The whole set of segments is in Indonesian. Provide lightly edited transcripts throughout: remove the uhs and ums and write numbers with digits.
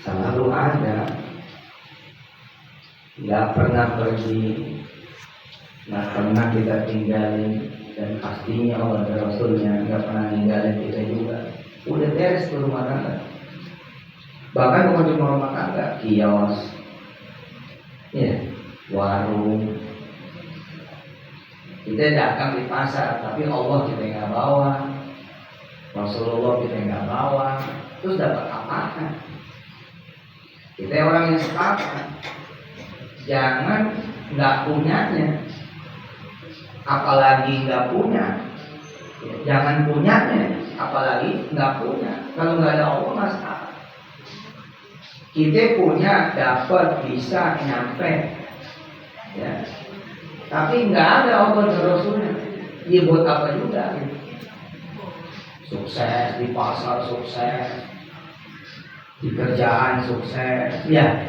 selalu ada, nggak pernah pergi, nggak pernah kita tinggalin, dan pastinya Allah dan Rasulnya nggak pernah ninggalin kita juga. Udah beres tuh rumah tangga, bahkan bukan cuma rumah tangga, kios, ya, warung. Kita dagang di pasar, tapi Allah kita nggak bawa, Rasulullah kita nggak bawa, terus dapat apa? Kita orang yang sepakat, jangan nggak punyanya, apalagi nggak punya. Jangan punyanya, apalagi nggak punya. Kalau nggak ada Allah masalah. Kita punya, dapat, bisa, nyampe, ya. Tapi nggak ada Allah dan Rasulnya, ya buat apa juga? Sukses di pasar, sukses di kerjaan, sukses, ya.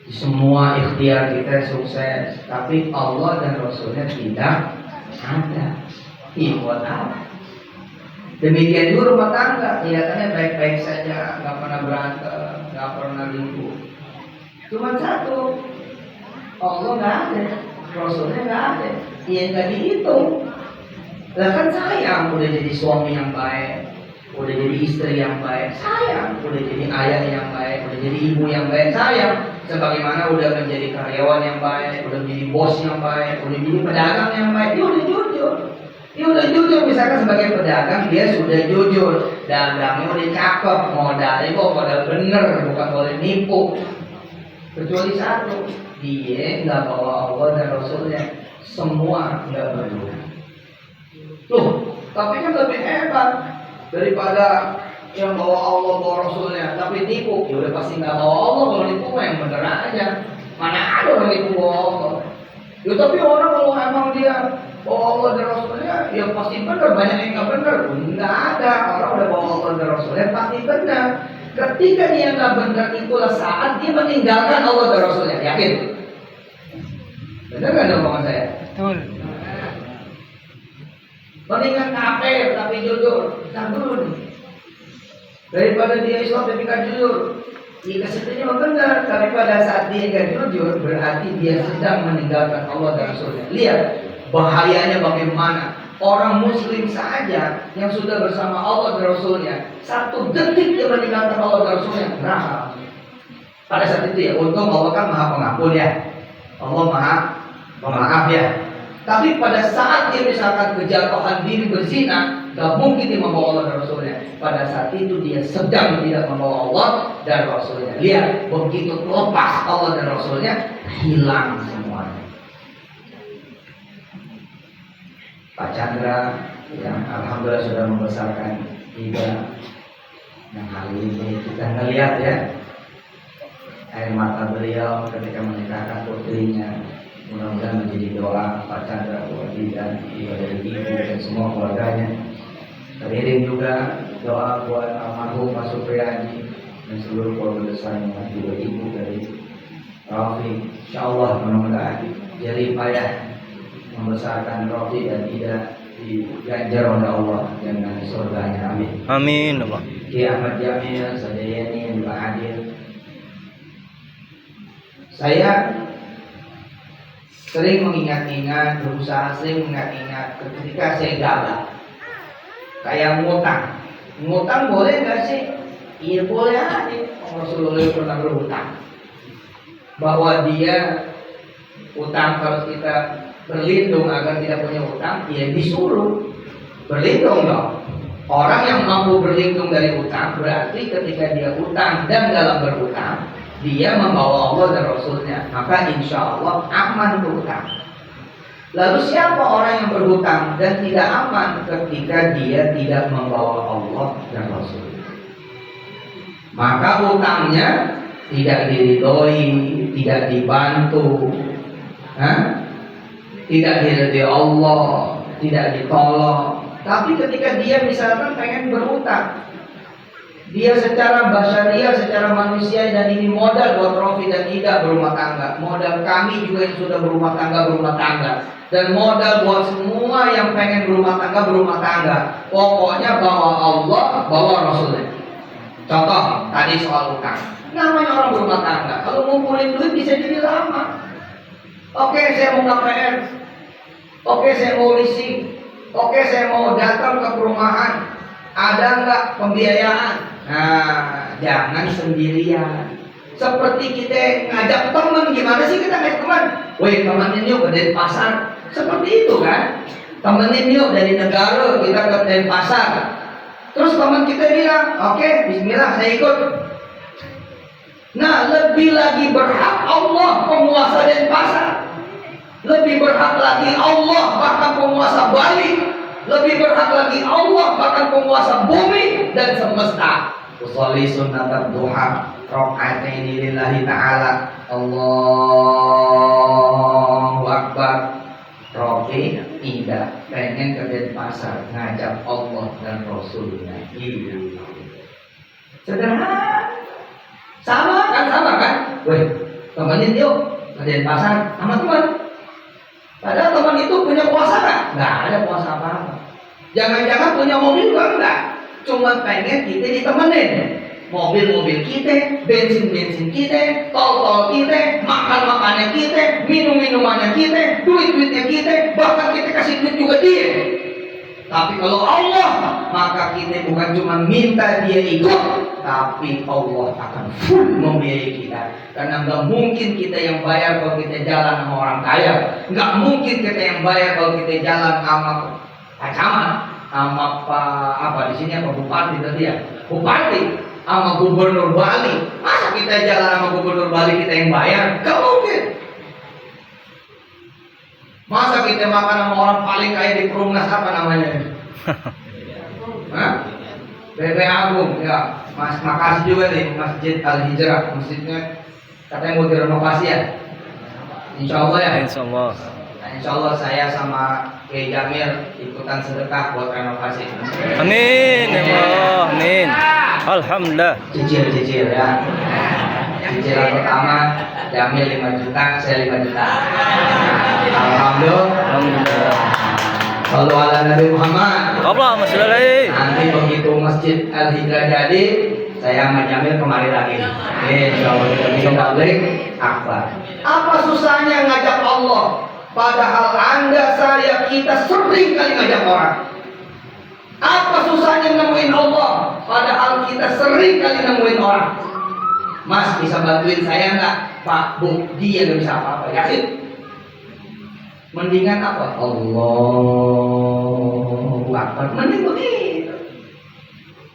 Semua ikhtiar kita sukses, tapi Allah dan Rasulnya tidak ada. Ya buat apa? Demikian juga rumah tangga, kelihatannya baik-baik saja, nggak pernah berantem, nggak pernah ribut. Cuma satu, Allah nggak ada, Rasulnya nggak ada, dia nggak dihitung. Lah kan sayang, udah jadi suami yang baik, udah jadi istri yang baik, sayang, udah jadi ayah yang baik, udah jadi ibu yang baik, sayang. Sebagaimana udah menjadi karyawan yang baik, udah menjadi bos yang baik, udah jadi pedagang yang baik, dia udah jujur. Dia udah jujur, misalkan sebagai pedagang dia sudah jujur, dagangnya udah cakep, modalnya kok modal bener, bukan boleh nipu. Kecuali satu, dia nggak bawa Allah dan Rasulnya, semua nggak berdua. Loh, tapi kan lebih hebat daripada yang bawa Allah bawa Rasulnya, tapi nipu. Ya udah pasti nggak bawa Allah, kalau nipu yang bener aja. Mana ada orang nipu bawa Allah? Ya tapi orang kalau emang dia bawa Allah dan Rasulnya, ya pasti bener. Banyak yang nggak bener, nggak ada. Orang udah bawa Allah dan Rasulnya pasti benar. Ketika dia nggak benar, itulah saat dia meninggalkan Allah dan Rasulnya. Yakin? Benar nggak omongan saya? Betul. Mendingan kafir tapi jujur, tak dulu nih. Daripada dia Islam tapi nggak jujur, jika sebetulnya benar, tapi pada saat dia nggak jujur, berarti dia sedang meninggalkan Allah dan Rasulnya. Lihat bahayanya bagaimana. Orang Muslim saja yang sudah bersama Allah dan Rasulnya, satu detik dia meninggalkan Allah dan Rasulnya, neraka. Pada saat itu ya, untung Allah kan maha pengampun ya, Allah maha pemaaf ya. Tapi pada saat dia misalkan kejatuhan diri berzina, gak mungkin dia membawa Allah dan Rasulnya. Pada saat itu dia sedang tidak membawa Allah dan Rasulnya. Lihat, begitu lepas Allah dan Rasulnya, hilang semuanya. Pak Chandra yang alhamdulillah sudah membesarkan tiga, yang hari ini kita ngelihat ya air mata beliau ketika menikahkan putrinya. Mudah-mudahan menjadi doa Pak Chandra buat dan dari ibu dan semua keluarganya. Teriring juga doa buat almarhum Pak Supriyadi dan seluruh keluarga besarnya, juga ibu dari Rafi. Insyaallah mudah-mudahan jadi payah membesarkan Rafi dan tidak diganjar oleh Allah dengan surganya. Amin. Amin Allah. Ki Ahmad Jamil, Sadayani, Mbak Adil. Saya sering mengingat-ingat, berusaha sering mengingat-ingat ketika saya gagal. Kayak ngutang. Ngutang boleh nggak sih? Iya boleh aja. Rasulullah pernah berhutang. Bahwa dia utang harus kita berlindung agar tidak punya utang, ya disuruh berlindung dong. Orang yang mampu berlindung dari utang berarti ketika dia utang dan dalam berutang dia membawa Allah dan Rasulnya, maka insya Allah aman berutang. Lalu siapa orang yang berhutang dan tidak aman ketika dia tidak membawa Allah dan Rasulnya? Maka utangnya tidak diridhoi, tidak dibantu, tidak diridhoi Allah, tidak ditolong. Tapi ketika dia misalkan pengen berhutang, dia secara basyariah, secara manusia, dan ini modal buat Rofi dan Ida berumah tangga, modal kami juga yang sudah berumah tangga, dan modal buat semua yang pengen berumah tangga. Pokoknya bawa Allah, bawa Rasulnya. Contoh tadi soal utang. Namanya orang berumah tangga, kalau ngumpulin duit bisa jadi lama. Oke, saya mau KPR. Oke, saya mau leasing. Oke, saya mau datang ke perumahan. Ada nggak pembiayaan? Nah, jangan sendirian. Seperti kita ngajak teman, gimana sih kita ngajak teman? Woi, temenin yuk ke Denpasar. Seperti itu kan? Temenin yuk dari negara kita ke Denpasar. Terus teman kita bilang, oke, Bismillah, saya ikut. Nah, lebih lagi berhak Allah penguasa Denpasar. Lebih berhak lagi Allah bahkan penguasa Bali. Lebih berhak lagi Allah bahkan penguasa bumi dan semesta. Usolli sunnat duha rakaataini lillahi ta'ala. Allahu Akbar. Rofi tidak pengen ke Denpasar ngajak Allah dan Rasulnya. Iya. Sederhana. Sama kan? Weh, temenin yuk ke Denpasar sama teman. Padahal teman itu punya kuasa nggak? Nggak ada kuasa apa-apa. Jangan-jangan punya mobil juga enggak. Cuma pengen kita ditemenin. Mobil-mobil kita, bensin-bensin kita, tol-tol kita, makan-makannya kita, minum-minumannya kita, duit-duitnya kita, bahkan kita kasih duit juga dia. Tapi kalau Allah, maka kita bukan cuma minta dia ikut, tapi Allah akan full membiayai kita. Karena nggak mungkin kita yang bayar kalau kita jalan sama orang kaya, nggak mungkin kita yang bayar kalau kita jalan sama camat, sama apa di sini apa bupati tadi ya, bupati, sama gubernur Bali. Masa kita jalan sama gubernur Bali kita yang bayar? Nggak mungkin. Masa kita makan sama orang paling kaya di Perumnas apa namanya? Hah? BP Agung ya. Mas, makasih juga nih Masjid Al Hijrah, masjidnya katanya mau direnovasi ya. Insya Allah ya. Insya Allah. Nah, insya Allah saya sama Kiai Jamil ikutan sedekah buat renovasi. Amin ya Allah. Amin. Alhamdulillah. Cicil ya. Cicilan pertama Jamil 5 juta, saya 5 juta. Alhamdulillah. Kalau ala Nabi Muhammad. Allahumma sholli alaihi. Nanti begitu Masjid Al Hijrah jadi, saya sama Jamil kemari lagi. Insyaallah kita bikin tabligh akbar. Apa susahnya ngajak Allah? Padahal Anda, saya, kita sering kali ngajak orang. Apa susahnya nemuin Allah? Padahal kita sering kali nemuin orang. Mas bisa bantuin saya nggak? Pak, Bu, dia nggak bisa apa-apa. Yakin? Mendingan apa? Allahu Akbar. Mending begitu.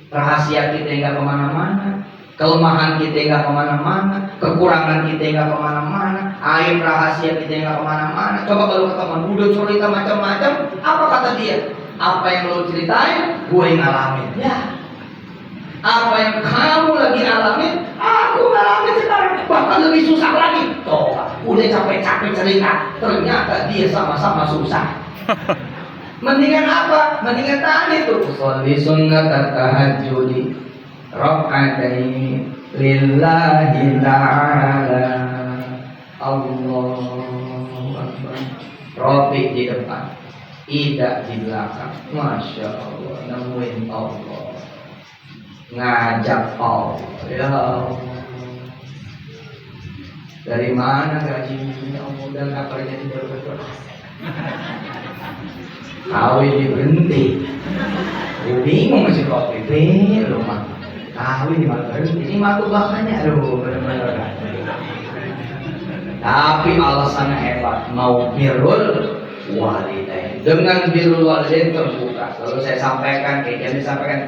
Rahasia kita nggak kemana-mana, kelemahan kita nggak kemana-mana, kekurangan kita nggak kemana-mana, aib rahasia kita nggak kemana-mana. Coba kalau teman udah cerita macam-macam, apa kata dia? Apa yang lo ceritain, gue ngalamin. Ya. Apa yang kamu lagi alamin, aku ngalamin sekarang. Bahkan lebih susah lagi. Tuh, udah capek-capek cerita, ternyata dia sama-sama susah. Mendingan apa? Mendingan tadi tuh. Sholli sunnat tahajjudi rak'ataini lillahi ta'ala. Allahu Akbar. Rafiq di depan, Ida di belakang. Masya Allah, nemuin Allah, ngajak Allah. Ya Allah, dari mana gajinya? Allah udah nggak kerja di betul. Kawin berhenti. Bingung masih kok pipi rumah. Kawin di mana berhenti? Ini matu bahkannya, aduh benar-benar. Tapi alasannya hebat, mau birrul walidain. Dengan birrul walidain terbuka. Lalu saya sampaikan, kayak disampaikan,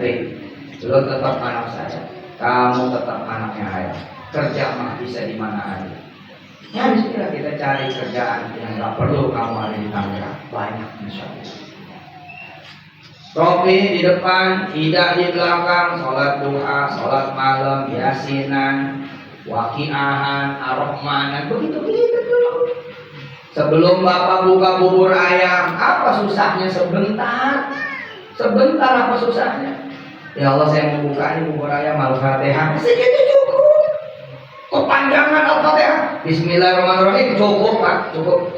lo tetap anak saya, kamu tetap anaknya ayah. Kerja mah bisa di mana aja. Ya bismillah kita cari kerjaan yang nggak perlu kamu ada di Tangerang, banyak insya Allah. Rofi di depan, Ida di belakang, sholat duha, sholat malam, yasinan, waqiahan, ar-rahmanan, begitu dulu. Sebelum Bapak buka bubur ayam, apa susahnya sebentar? Sebentar apa susahnya? Ya Allah, saya mau buka ini bubur ayam Al-Fatihah. Segitu cukup. Kepanjangan Al-Fatihah. Bismillahirrahmanirrahim. Cukup Pak, cukup.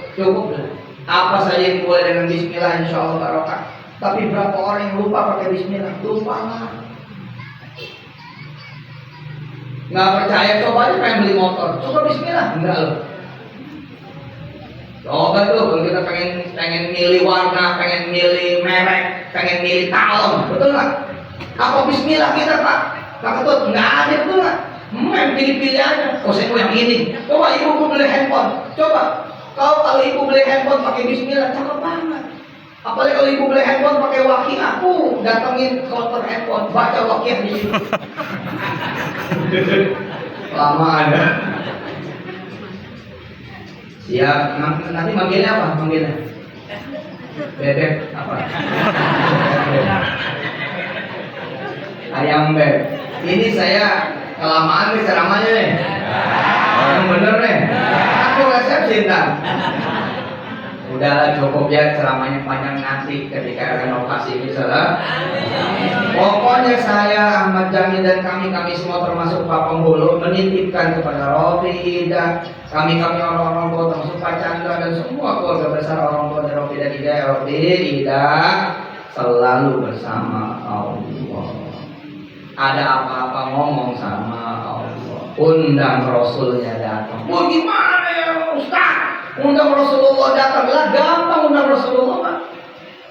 Apa saja yang boleh dengan bismillah insya Allah barokah. Tapi berapa orang yang lupa pakai bismillah? Lupa lah. Nggak percaya, coba aja pengen beli motor. Coba bismillah, enggak loh. Coba tuh kalau kita pengen milih warna, pengen milih merek, pengen milih talon, betul nggak? Apa bismillah kita Pak? Pak Ketut, nggak ada, betul nggak? Pilih-pilih aja. Oh saya mau yang ini. Coba ibu beli handphone. Coba kalau ibu beli handphone pakai bismillah, cakep banget. Apalagi kalau ibu beli handphone pakai wakil, aku datengin counter handphone, baca wakil di situ. Lama ada. Siap. Nanti manggilnya apa? Manggilnya bebek apa? Ayam bebek. Ini saya kelamaan nih ceramahnya nih. Yang bener nih. Aku resepsi ntar. Udahlah cukup ya ceramahnya panjang nanti ketika renovasi misalnya. Pokoknya saya Ahmad Jamil dan kami semua termasuk Pak Penghulu menitipkan kepada Rofi dan kami orang-orang tua termasuk Pak Chandra dan semua keluarga besar orang tua dari Rofi dan Ida. Rofi Ida selalu bersama Allah. Ada apa-apa ngomong sama Allah. Undang Rasulnya datang. Oh gimana ya Ustaz? Undang Rasulullah datang lah, gampang undang Rasulullah Pak.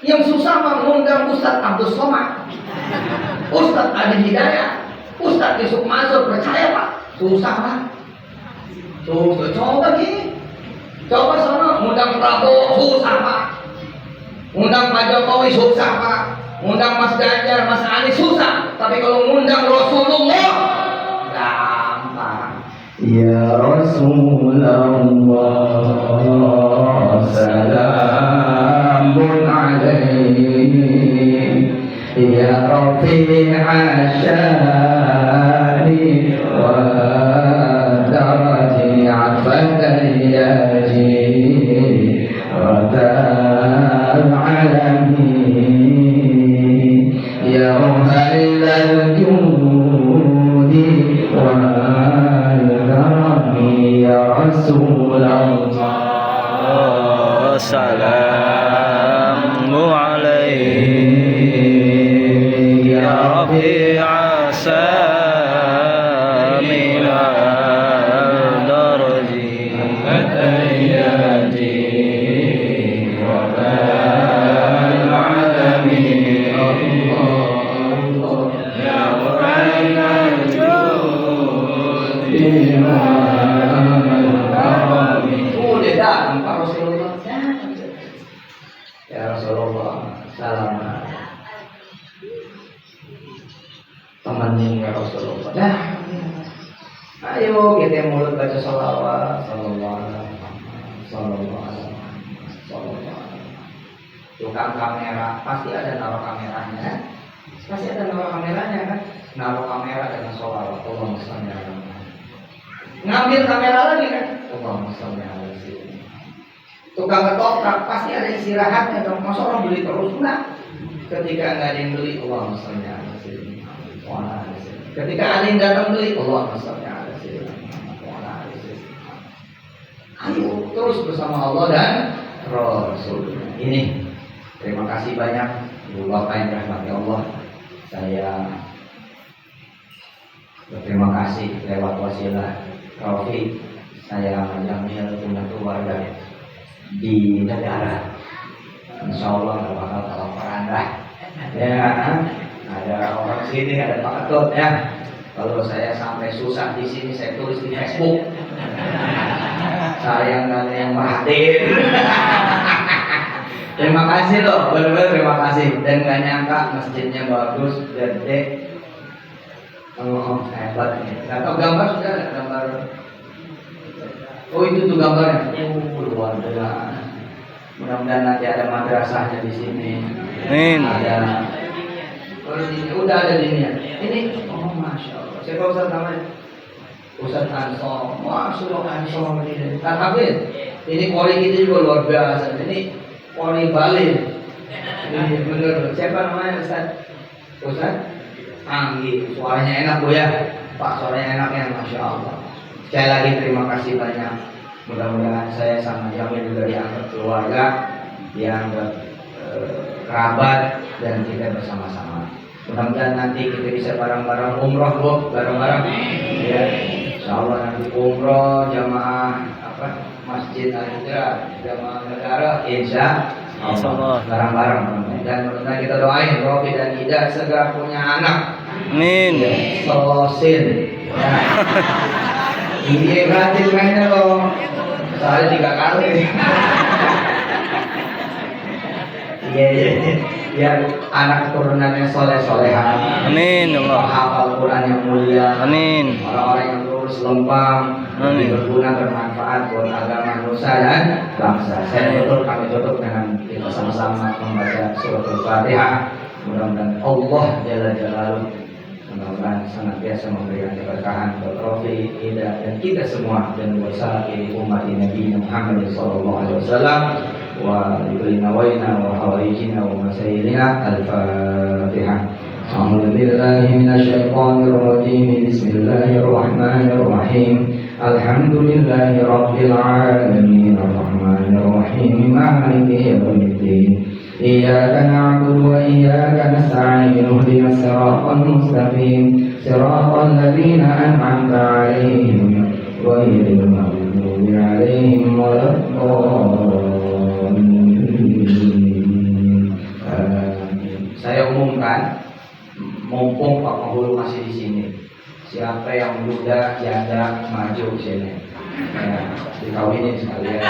Yang susah mah mengundang Ustaz Abdul Somad, Ustaz Adi Hidayat, Ustaz Yusuf Mansur, percaya Pak? Susah Pak. Coba gini. Coba sana undang Prabowo susah Pak. Undang Pak Jokowi susah Pak. Undang Mas Ganjar, Mas Anies susah. Tapi kalau undang Rasulullah gampang. Ya Rasulullah salamun alaik ya Rafi'a syani wa darati afatan yaji wa dal alamin ya Rahal judi wa Rasulullah salamu alaihi ya Rafi'a samina darji atayati wa bal alamin ya Rahal judi datang Pak Rasulullah. Ya Rasulullah, salam. Temenin ya Rasulullah. Dah. Ayo kita mulut baca sholawat. Sallallahu alaihi wasallam. Tukang kamera pasti ada naruh kameranya. Pasti ada naruh kameranya kan? Naruh kamera dengan sholawat. Allahumma shalli ala Muhammad. Ngambil kamera lagi kan? Allahumma shalli ala tukang ketoprak pasti ada istirahatnya dong. Masa orang beli terus enggak? Ketika nggak ada yang beli, Allahumma shalli ala sayyidina Muhammad. Ketika ada yang datang beli, Allahumma shalli ala sayyidina Muhammad. Ayo terus bersama Allah dan Rasul. Ini terima kasih banyak Ibu Bapak yang dirahmati Allah. Saya berterima kasih lewat wasilah Rofi. Saya Jamil punya keluarga di negara, insya Allah nggak bakal kelaparan dah. Ya, ada orang sini, ada Pak Ketut ya. Kalau saya sampai susah di sini, saya tulis di Facebook. Saya nggak ada yang merhatiin. Terima kasih loh, benar-benar terima kasih. Dan nggak nyangka masjidnya bagus, gede. Oh hebat nih. Nggak tahu gambar sudah ada gambar. Oh itu tuh gambarnya. Luar biasa. Mudah-mudahan nanti ada madrasahnya di sini. Amin. Ada. Oh, udah ada di sini ya. Ini oh masya Allah. Siapa Ustaz namanya? Ustaz Ansor. Masya Allah Ansor ini. Alhamdulillah. Ini kori kita juga luar biasa. Ini kori Bali. Ini bener. Siapa namanya Ustaz? Ustaz Anggi. Suaranya enak Bu ya. Pak suaranya enak ya, masya Allah. Sekali lagi terima kasih banyak Mudah-mudahan saya sama Jamil juga dianggap keluarga, dianggap kerabat, dan kita bersama-sama. Mudah-mudahan nanti kita bisa bareng-bareng umroh, Bu, bareng-bareng. Ya, insyaallah nanti umroh jamaah Masjid Al-Hijrah, jamaah negara, insya Allah bareng-bareng. Dan mudah-mudahan kita doain Rofi dan Ida segera punya anak. Amin. Selosin. Ya. Ini gratis mainnya loh. Soalnya 3 kali. Iya. Biar anak keturunannya soleh-solehan. Amin ya Allah. Hafal Quran yang mulia. Amin. Orang-orang yang lurus lempang, Amin. berguna bermanfaat buat agama nusa dan bangsa. Kami tutup dengan kita sama-sama membaca surat Al-Fatihah. Mudah-mudahan Allah Jalla Jalaluhu mudah-mudahan senantiasa memberikan keberkahan buat Rofi, Ida, dan kita semua, dan wasaki umat Nabi Muhammad SAW. وَلِكُلِّ نَوَيْنَا وَحَوَائِجِنَا وَمَسَائِلِنَا الْفَاتِحَةُ. أعوذ بالله من الشيطان الرجيم. بسم الله الرحمن الرحيم. الحمد لله رب العالمين الرحمن الرحيم مالك يوم الدين. إياك نعبد وإياك نستعين. اهدنا الصراط المستقيم صراط الذين أنعمت عليهم غير المغضوب عليهم ولا الضالين. Saya umumkan, mumpung Pak Penghulu masih di sini, siapa yang muda, janda, maju sini, ya, dikawinin sekalian.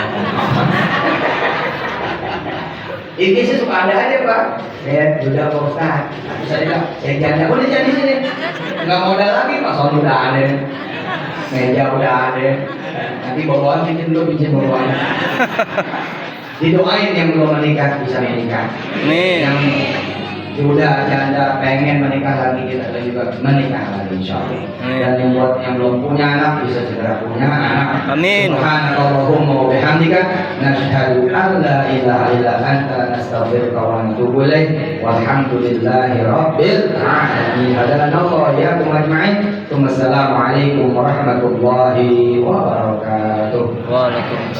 Ini sih suka ada aja Pak. Saya duda Pak Ustaz. Saya janda udah jadi sini. Nggak modal lagi, Pak Son udah ada, meja udah ada. Nanti bawaan bikin bawaan. Didoain yang belum menikah bisa menikah. Amin. Yang sudah janda pengen menikah lagi, kita juga menikah lagi insyaallah. Dan yang buat yang belum punya anak bisa segera punya anak. Amin. Subhanallahumma wa bihamdika nasyhadu an la ilaha illa anta nastaghfiruka wa natubu ilaik. Walhamdulillahi rabbil alamin. Hadanallahu ya ajma'in. Assalamualaikum warahmatullahi wabarakatuh. Waalaikumsalam.